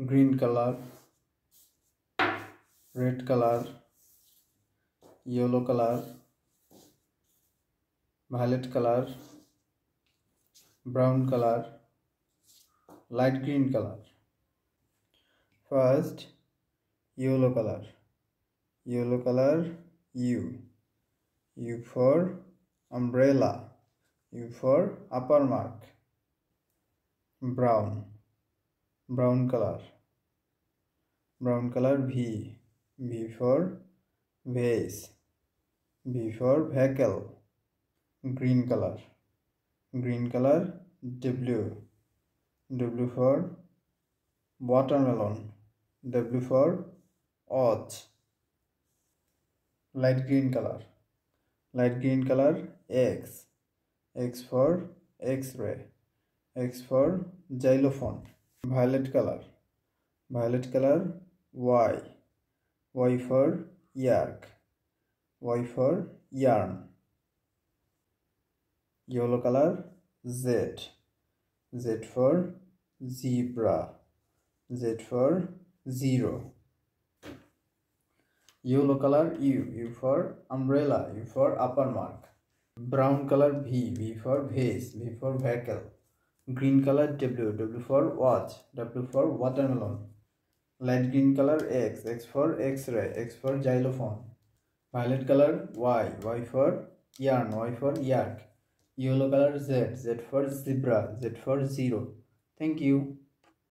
green color, red color, yellow color, violet color, brown color, light green color. First, yellow color. Yellow color, U. U for umbrella. U for upper mark. Brown. Brown color. Brown color, V. V for vase. V for vehicle. Green color. Green color, W. W for watermelon. W for orange. Light green color. Light green color, X. X for X-ray. X for xylophone. Violet color. Violet color, Y. Y for yak. Y for yarn. Yellow color, Z. Z for zebra. Z for zero. Yellow color, U. U for umbrella. U for upper mark. Brown color, V. V for vase. V for vehicle. Green color, W. W for watch. W for watermelon. Light green color, X. X for X-ray. X for xylophone. Violet color, Y. Y for yarn. Y for yak. Yellow color, Z. Z for zebra. Z for zero. Thank you.